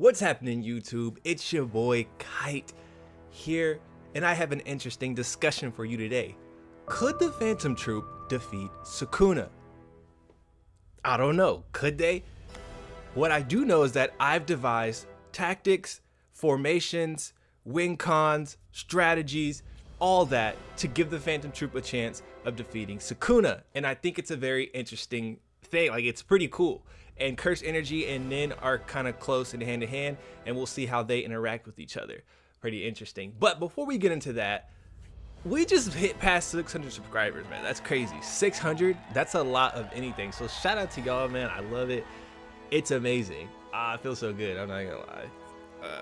What's happening, YouTube? It's your boy Kite here, and I have an interesting discussion for you today. Could the Phantom Troupe defeat Sukuna? I don't know. Could they? What I do know is that I've devised tactics, formations, win cons, strategies, all that to give the Phantom Troupe a chance of defeating Sukuna. And I think it's a very interesting thing. Like, it's pretty cool. And Curse Energy and Nin are kind of close and hand to hand, and we'll see how they interact with each other. Pretty interesting. But before we get into that, we just hit past 600 subscribers, man. That's crazy. 600, that's a lot of anything. So shout out to y'all, man. I love it. It's amazing. I feel so good. I'm not gonna lie.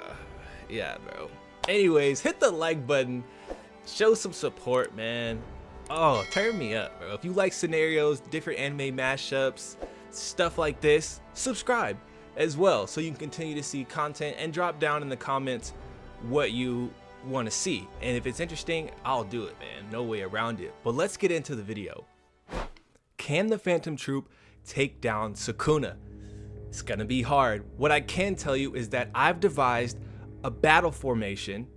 Yeah, bro. Anyways, hit the like button. Show some support, man. Oh, turn me up, bro. If you like scenarios, different anime mashups, stuff like this, subscribe as well so you can continue to see content, and drop down in the comments what you want to see. And if it's interesting, I'll do it, man. No way around it. But let's get into the video. Can the Phantom Troupe take down Sukuna? It's gonna be hard. What I can tell you is that I've devised a battle formation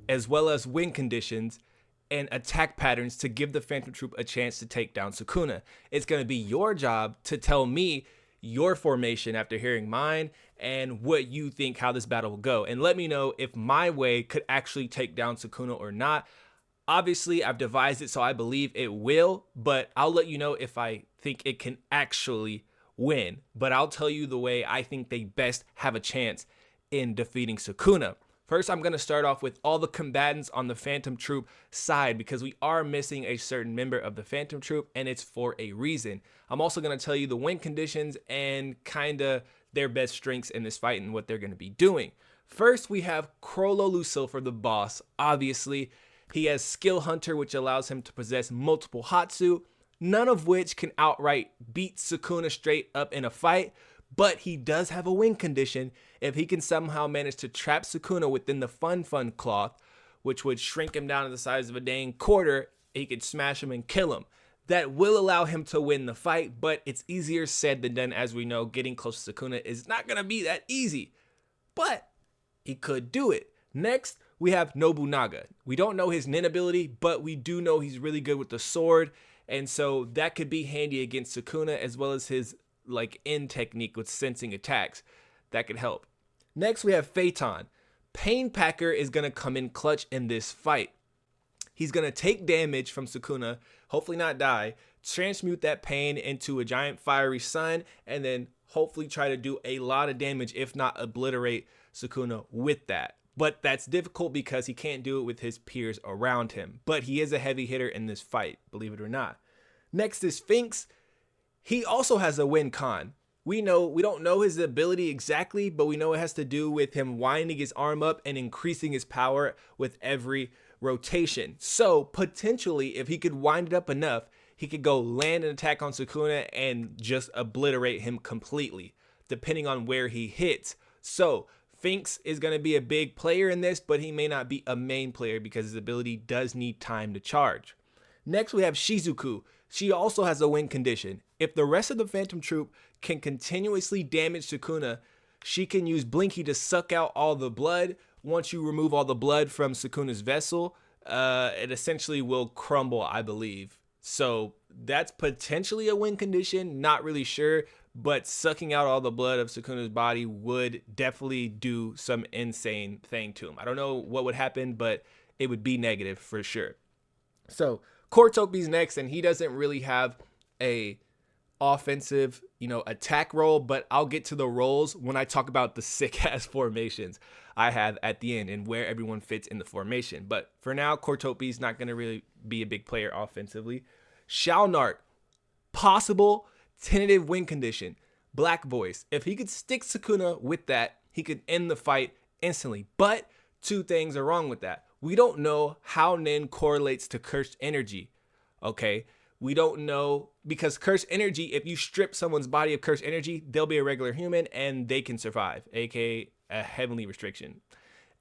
as well as win conditions and attack patterns to give the Phantom Troupe a chance to take down Sukuna. It's gonna be your job to tell me your formation after hearing mine and what you think how this battle will go. And let me know if my way could actually take down Sukuna or not. Obviously, I've devised it so I believe it will, but I'll let you know if I think it can actually win. But I'll tell you the way I think they best have a chance in defeating Sukuna. First, I'm going to start off with all the combatants on the Phantom Troupe side, because we are missing a certain member of the Phantom Troupe, and it's for a reason. I'm also going to tell you the win conditions and kind of their best strengths in this fight and what they're going to be doing. First, we have Crollo Lucifer, the boss. Obviously, he has Skill Hunter, which allows him to possess multiple Hatsu, none of which can outright beat Sukuna straight up in a fight. But he does have a win condition if he can somehow manage to trap Sukuna within the Fun cloth, which would shrink him down to the size of a dang quarter. He could smash him and kill him. That will allow him to win the fight, but it's easier said than done. As we know, getting close to Sukuna is not going to be that easy, but he could do it. Next, we have Nobunaga. We don't know his nin ability, but we do know he's really good with the sword, and so that could be handy against Sukuna, as well as his like in technique with sensing attacks. That could help. Next, we have Phaeton. Pain Packer is going to come in clutch in this fight. He's going to take damage from Sukuna, hopefully not die, transmute that pain into a giant fiery sun, and then hopefully try to do a lot of damage, if not obliterate Sukuna with that. But that's difficult because he can't do it with his peers around him. But he is a heavy hitter in this fight, believe it or not. Next is Sphinx. He also has a win con. We don't know his ability exactly, but we know it has to do with him winding his arm up and increasing his power with every rotation. So potentially, if he could wind it up enough, he could go land an attack on Sukuna and just obliterate him completely, depending on where he hits. So Sphinx is going to be a big player in this, but he may not be a main player because his ability does need time to charge. Next, we have Shizuku. She also has a win condition. If the rest of the Phantom Troupe can continuously damage Sukuna, she can use Blinky to suck out all the blood. Once you remove all the blood from Sukuna's vessel, it essentially will crumble, I believe. So that's potentially a win condition, not really sure, but sucking out all the blood of Sukuna's body would definitely do some insane thing to him. I don't know what would happen, but it would be negative for sure. So Troupe's next, and he doesn't really have a offensive, attack role, but I'll get to the roles when I talk about the sick ass formations I have at the end and where everyone fits in the formation. But for now, Troupe's not going to really be a big player offensively. Shalnart, possible tentative win condition, Black Voice. If he could stick Sukuna with that, he could end the fight instantly. But two things are wrong with that. We don't know how Nin correlates to cursed energy, okay? We don't know, because cursed energy, if you strip someone's body of cursed energy, they'll be a regular human and they can survive, aka a heavenly restriction.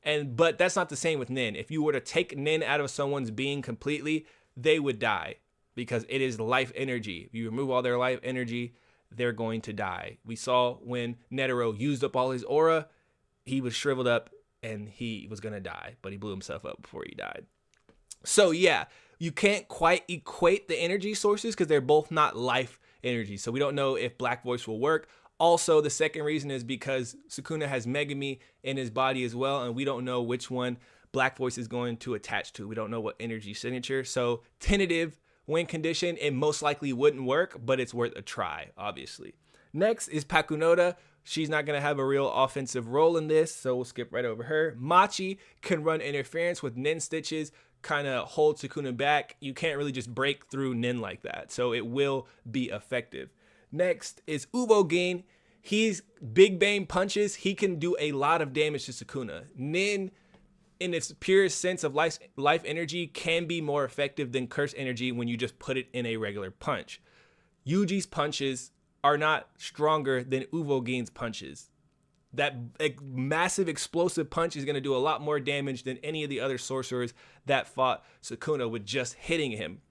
But that's not the same with Nin. If you were to take Nin out of someone's being completely, they would die because it is life energy. If you remove all their life energy, they're going to die. We saw when Netero used up all his aura, he was shriveled up and he was going to die, but he blew himself up before he died. So yeah, you can't quite equate the energy sources because they're both not life energy. So we don't know if Black Voice will work. Also, the second reason is because Sukuna has Megami in his body as well, and we don't know which one Black Voice is going to attach to. We don't know what energy signature. So tentative win condition, it most likely wouldn't work, but it's worth a try, obviously. Next is Pakunoda. She's not going to have a real offensive role in this, so we'll skip right over her. Machi can run interference with Nin stitches, kind of hold Sukuna back. You can't really just break through Nin like that, so it will be effective. Next is Uvogin. He's big bang punches. He can do a lot of damage to Sukuna. Nin, in its purest sense of life energy, can be more effective than curse energy when you just put it in a regular punch. Yuji's punches are not stronger than Uvogin's punches. That massive explosive punch is going to do a lot more damage than any of the other sorcerers that fought Sukuna with just hitting him.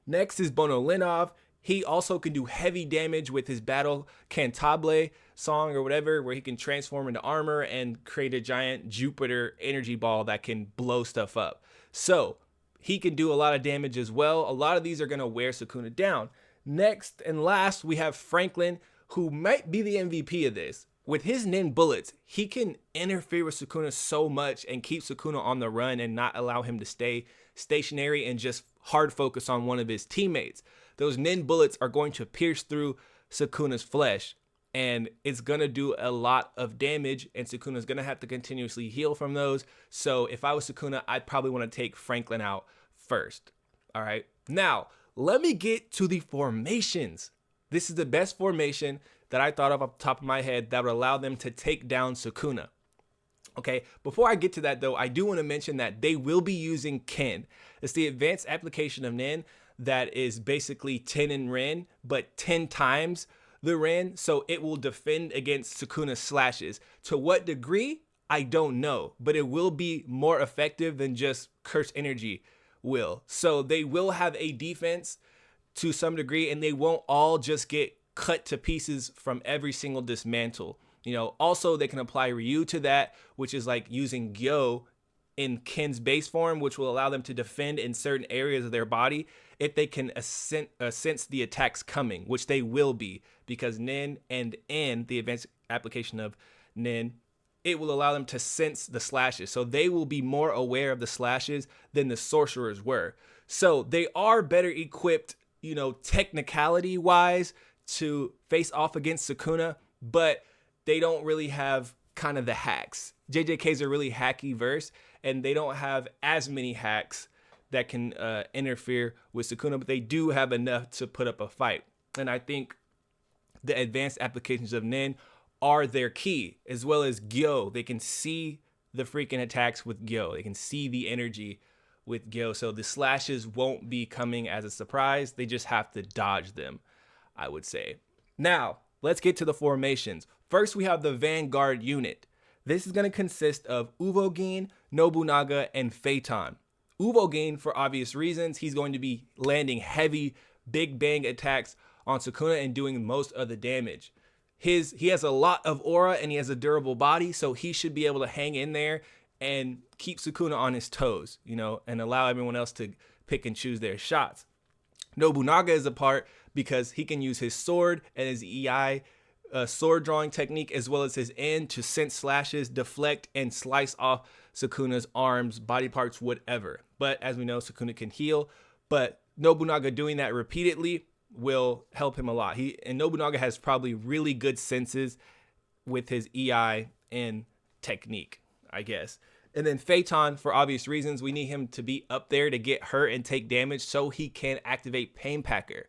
Next is Bono Linov. He also can do heavy damage with his battle Cantabile song or whatever, where he can transform into armor and create a giant Jupiter energy ball that can blow stuff up. So he can do a lot of damage as well. A lot of these are going to wear Sukuna down. Next and last, we have Franklin, who might be the MVP of this. With his Nin bullets, he can interfere with Sukuna so much and keep Sukuna on the run and not allow him to stay stationary and just hard focus on one of his teammates. Those Nin bullets are going to pierce through Sukuna's flesh, and it's going to do a lot of damage, and Sukuna's going to have to continuously heal from those. So if I was Sukuna, I'd probably want to take Franklin out first. All right. Now, let me get to the formations. This is the best formation that I thought of off the top of my head that would allow them to take down Sukuna. Okay, before I get to that though, I do want to mention that they will be using Ken. It's the advanced application of Nin that is basically 10 in Ren, but 10 times the Ren, so it will defend against Sukuna's slashes. To what degree, I don't know, but it will be more effective than just Curse Energy will. So they will have a defense to some degree, and they won't all just get cut to pieces from every single dismantle. You know, also they can apply Ryu to that, which is like using Gyo in Ken's base form, which will allow them to defend in certain areas of their body if they can sense the attacks coming, which they will be, because Nin and N, the advanced application of Nin, it will allow them to sense the slashes. So they will be more aware of the slashes than the sorcerers were. So they are better equipped, you know, technicality wise to face off against Sukuna, but they don't really have kind of the hacks. JJK's a really hacky verse, and they don't have as many hacks that can interfere with Sukuna, but they do have enough to put up a fight. And I think the advanced applications of Nin are their key, as well as Gyo. They can see the freaking attacks with Gyo. They can see the energy with Gyo. So the slashes won't be coming as a surprise. They just have to dodge them, I would say. Now, let's get to the formations. First, we have the Vanguard unit. This is going to consist of Uvogin, Nobunaga, and Phaeton. Uvogin, for obvious reasons, he's going to be landing heavy, big bang attacks on Sukuna and doing most of the damage. He has a lot of aura and he has a durable body, so he should be able to hang in there and keep Sukuna on his toes, you know, and allow everyone else to pick and choose their shots. Nobunaga is a part because he can use his sword and his EI sword drawing technique, as well as his end to sense slashes, deflect, and slice off Sukuna's arms, body parts, whatever. But as we know, Sukuna can heal, but Nobunaga doing that repeatedly will help him a lot. And Nobunaga has probably really good senses with his EI and technique, I guess. And then Phaeton, for obvious reasons, we need him to be up there to get hurt and take damage so he can activate Pain Packer.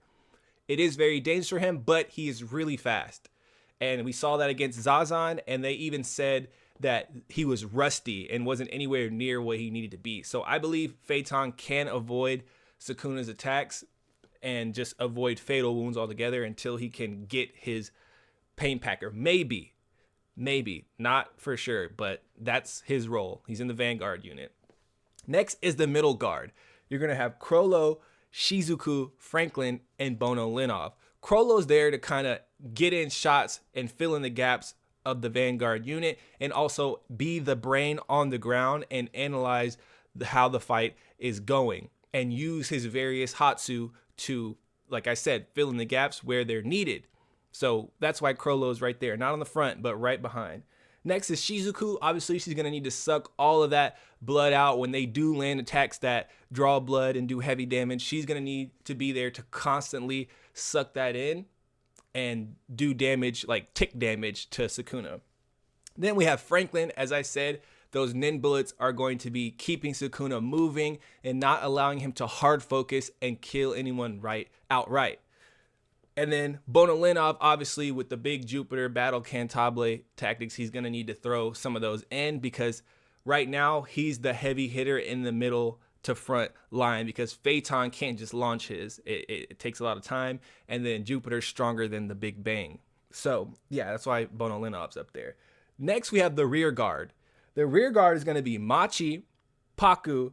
It is very dangerous for him, but he is really fast. And we saw that against Zazan, and they even said that he was rusty and wasn't anywhere near what he needed to be. So I believe Phaeton can avoid Sukuna's attacks and just avoid fatal wounds altogether until he can get his Pain Packer. Maybe, not for sure, but that's his role. He's in the Vanguard unit. Next is the middle guard. You're going to have Chrollo, Shizuku, Franklin, and Bono Linov. Chrollo's there to kind of get in shots and fill in the gaps of the Vanguard unit and also be the brain on the ground and analyze how the fight is going and use his various Hatsu to, like I said, fill in the gaps where they're needed. So that's why Chrollo's right there, not on the front, but right behind. Next is Shizuku. Obviously, she's going to need to suck all of that blood out when they do land attacks that draw blood and do heavy damage. She's going to need to be there to constantly suck that in and do damage, like tick damage to Sukuna. Then we have Franklin. As I said, those Nin bullets are going to be keeping Sukuna moving and not allowing him to hard focus and kill anyone outright. And then Bonolinov, obviously, with the big Jupiter battle cantabile tactics, he's going to need to throw some of those in because right now he's the heavy hitter in the middle to front line because Phaeton can't just launch his. It takes a lot of time. And then Jupiter's stronger than the Big Bang. So, yeah, that's why Bonolinov's up there. Next, we have the rear guard. The rear guard is going to be Machi, Paku,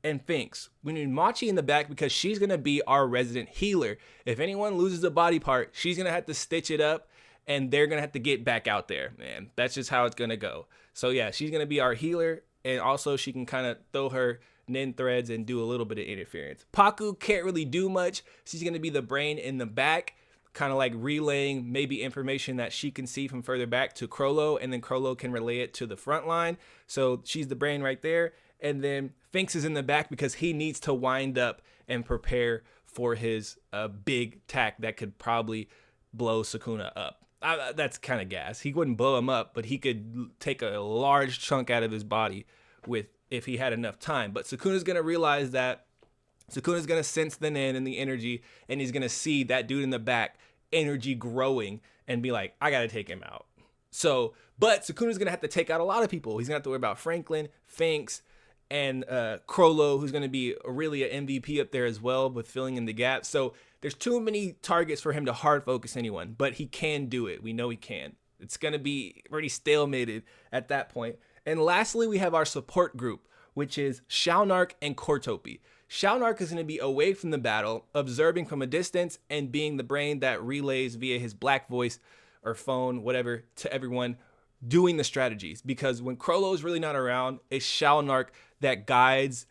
and Finks. We need Machi in the back because she's going to be our resident healer. If anyone loses a body part, she's going to have to stitch it up and they're going to have to get back out there, man. That's just how it's going to go. So yeah, she's going to be our healer and also she can kind of throw her Nin threads and do a little bit of interference. Paku can't really do much. She's going to be the brain in the back, kind of like relaying maybe information that she can see from further back to Chrollo, and then Chrollo can relay it to the front line. So she's the brain right there. And then Finks is in the back because he needs to wind up and prepare for his big attack that could probably blow Sukuna up. That's kind of gas. He wouldn't blow him up, but he could take a large chunk out of his body if he had enough time. But Sukuna's going to realize that. Sukuna's going to sense the Nin and the energy, and he's going to see that dude in the back, energy growing, and be like, I got to take him out. So, but Sukuna's going to have to take out a lot of people. He's going to have to worry about Franklin, Finks, and Chrollo, who's going to be really an MVP up there as well with filling in the gaps. So there's too many targets for him to hard focus anyone, but he can do it. We know he can. It's going to be pretty stalemated at that point. And lastly, we have our support group, which is Shaunark and Cortopi. Shaunark is going to be away from the battle, observing from a distance and being the brain that relays via his black voice or phone, whatever, to everyone doing the strategies. Because when Chrollo is really not around, it's Shaunark that guides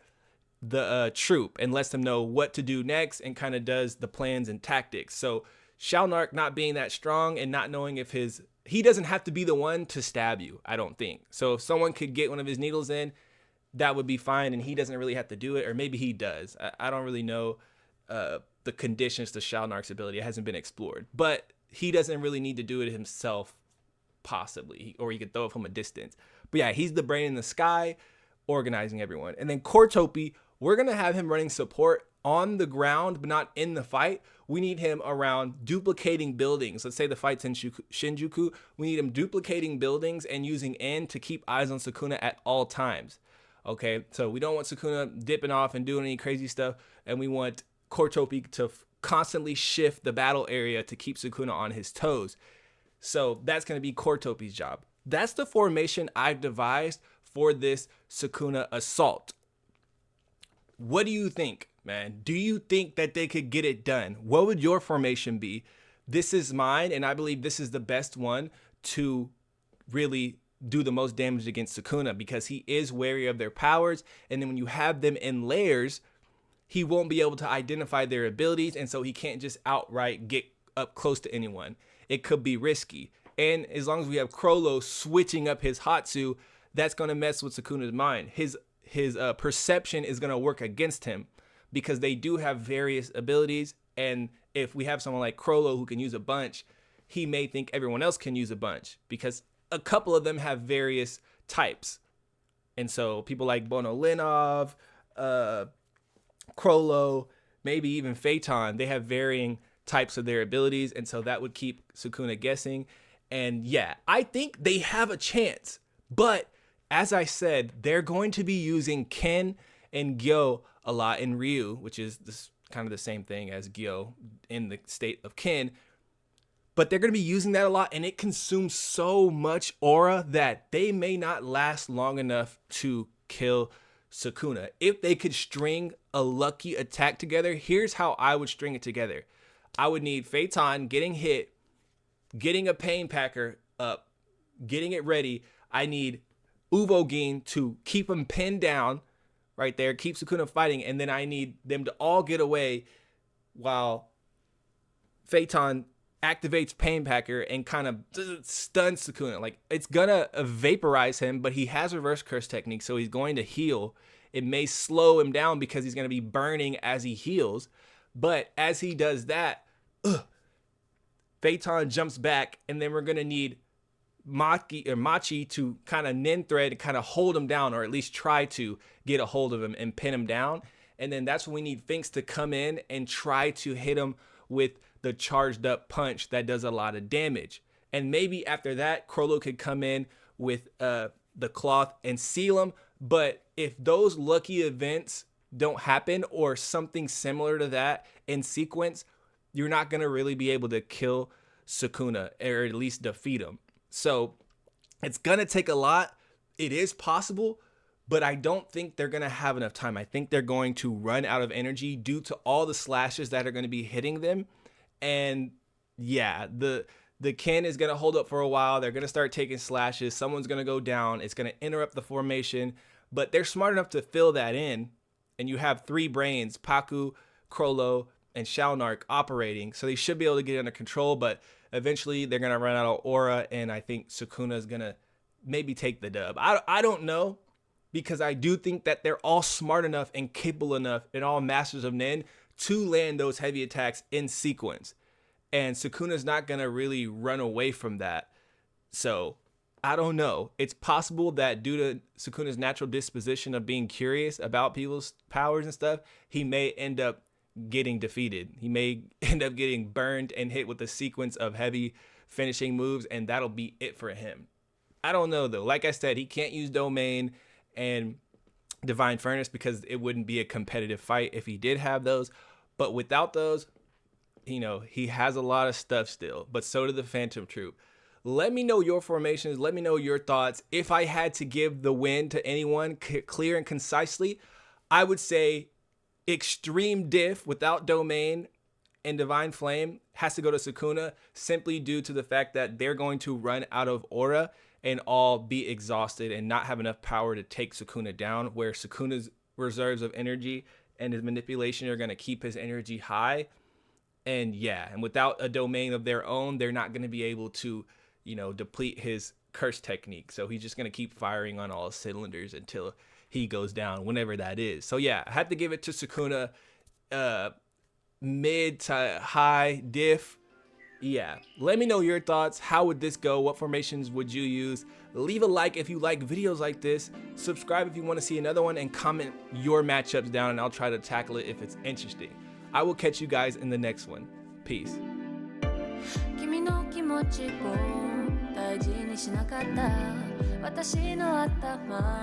the troop and lets them know what to do next and kind of does the plans and tactics. So Shaunark not being that strong and not knowing if he doesn't have to be the one to stab you, I don't think. So if someone could get one of his needles in, that would be fine, and he doesn't really have to do it, or maybe he does. I don't really know the conditions to Shaunark's ability. It hasn't been explored, but he doesn't really need to do it himself, possibly, or he could throw it from a distance. But yeah, he's the brain in the sky, organizing everyone. And then Cortopi, we're going to have him running support on the ground, but not in the fight. We need him around duplicating buildings. Let's say the fight's in Shinjuku. We need him duplicating buildings and using N to keep eyes on Sukuna at all times. Okay, so we don't want Sukuna dipping off and doing any crazy stuff, and we want Cortopi to constantly shift the battle area to keep Sukuna on his toes. So that's going to be Cortopi's job. That's the formation I've devised for this Sukuna assault. What do you think, man? Do you think that they could get it done? What would your formation be? This is mine, and I believe this is the best one to really do the most damage against Sukuna because he is wary of their powers. And then when you have them in layers, he won't be able to identify their abilities. And so he can't just outright get up close to anyone. It could be risky. And as long as we have Chrollo switching up his Hatsu, that's going to mess with Sukuna's mind. His perception is going to work against him because they do have various abilities. And if we have someone like Chrollo who can use a bunch, he may think everyone else can use a bunch because a couple of them have various types. And so people like Bonolinov, Chrollo, maybe even Phaeton, they have varying types of their abilities. And so that would keep Sukuna guessing. And yeah, I think they have a chance. But as I said, they're going to be using Ken and Gyo a lot in Ryu, which is kind of the same thing as Gyo in the state of Ken. But they're going to be using that a lot, and it consumes so much aura that they may not last long enough to kill Sukuna. If they could string a lucky attack together, here's how I would string it together. I would need Phaeton getting hit, getting a pain packer up, getting it ready, I need Uvogin to keep him pinned down right there, keep Sukuna fighting, and then I need them to all get away while Phaeton activates Pain Packer and kind of stuns Sukuna. Like, it's gonna vaporize him, but he has reverse curse technique, so he's going to heal. It may slow him down because he's gonna be burning as he heals, but as he does that, Phaeton jumps back, and then we're gonna need Machi to kind of nin thread and kind of hold him down, or at least try to get a hold of him and pin him down. And then that's when we need Finks to come in and try to hit him with the charged up punch that does a lot of damage. And maybe after that, Chrollo could come in with the cloth and seal him. But if those lucky events don't happen, or something similar to that in sequence, you're not going to really be able to kill Sukuna, or at least defeat him. So it's going to take a lot. It is possible, but I don't think they're going to have enough time. I think they're going to run out of energy due to all the slashes that are going to be hitting them. And yeah, the Ken is going to hold up for a while. They're going to start taking slashes. Someone's going to go down. It's going to interrupt the formation, but they're smart enough to fill that in. And you have 3 brains, Paku, Chrollo, and Shalnark operating. So they should be able to get it under control, but eventually they're going to run out of aura, and I think Sukuna is going to maybe take the dub. I don't know, because I do think that they're all smart enough and capable enough, and all masters of Nin, to land those heavy attacks in sequence. And Sukuna's not going to really run away from that. So I don't know. It's possible that due to Sukuna's natural disposition of being curious about people's powers and stuff, he may end up getting defeated. He may end up getting burned and hit with a sequence of heavy finishing moves, and that'll be it for him. I don't know, though. Like I said, he can't use Domain and Divine Furnace because it wouldn't be a competitive fight if he did have those. But without those, you know, he has a lot of stuff still. But so did the Phantom Troupe. Let me know your formations. Let me know your thoughts. If I had to give the win to anyone clear and concisely, I would say Extreme Diff without Domain and Divine Flame has to go to Sukuna, simply due to the fact that they're going to run out of aura and all be exhausted and not have enough power to take Sukuna down, where Sukuna's reserves of energy and his manipulation are going to keep his energy high. And yeah, and without a domain of their own, they're not going to be able to, you know, deplete his curse technique. So he's just going to keep firing on all cylinders until he goes down, whenever that is. So yeah, I had to give it to Sukuna. Mid to high diff. Yeah, let me know your thoughts. How would this go? What formations would you use? Leave a like if you like videos like this. Subscribe if you want to see another one, and comment your matchups down, and I'll try to tackle it if it's interesting. I will catch you guys in the next one. Peace. 君の気持ちを大事にしなかった私の頭